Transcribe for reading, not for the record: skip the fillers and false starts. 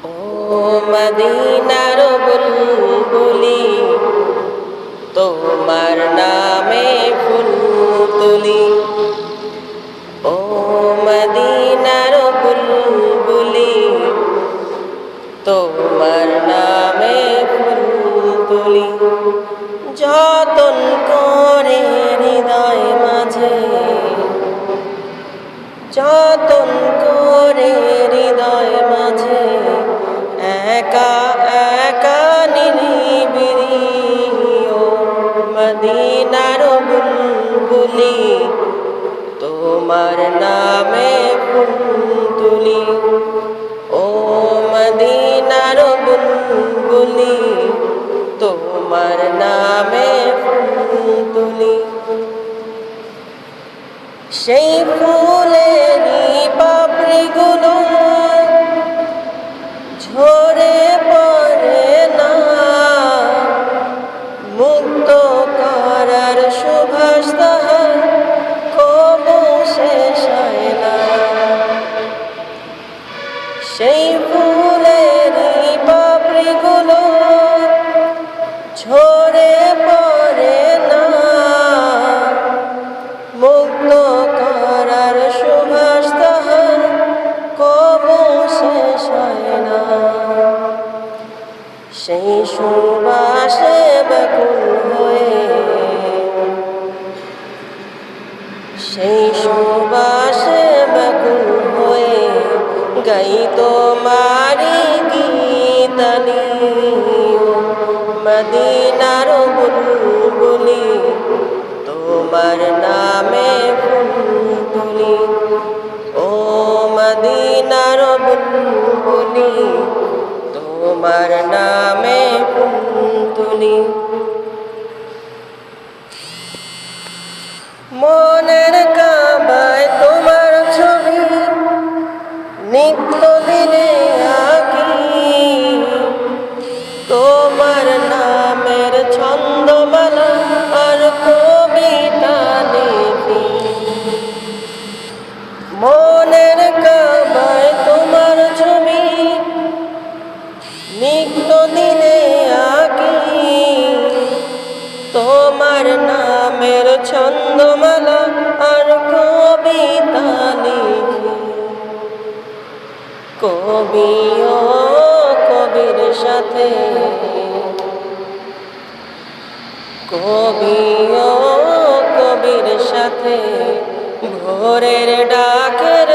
ও মদিনার বুলবুলি, তোমার নামে ফুল তুলি। ও মদিনার বুলবুলি, তোমার নামে ফুল তুলি। যতন করে হৃদয় মাঝে, যতন করে হৃদয় মাঝে, একা একা নিরিবিলি। ও মদিনার বুলবুলি, তোমার নামে ফুল তুলি। ও মদিনার বুলবুলি, তোমার নামে ফুল তুলি। সেই ফুলেরই পাপড়িগুলো ঝরে পড়ে না, মুক্ত করার সুভাষ তাহার কবু শেষ হয় না। সেই ফুলেরই পাপড়িগুলো ঝরে পড়ে না, মুক্ত করার সুভাষ তাহার কবু শেষ হয় না। সেই সুবাসে ব্যাকুল হয়ে, সেই সুবাসে ব্যাকুল হয়ে গাই তোমারি গীতালি। ও মদিনার বুলবুলি, তোমার নামে ফুল তুলি। ও মদিনার বুলবুলি, তোমার নামে ফুল তুলি। মনের কাবায় তোমার ছবি নিত্য দিনে আঁকি, তোমার নামের ছন্দমালা আর কবিতা লিখি। মনের কাবায় তোমার ছবি নিত্য দিনে আঁকি, তোমার নামের ছন্দমালা আর কবিতা লিখি। কবি ও কবির সাথে, কবি ও কবির সাথে ভোরের ডাকের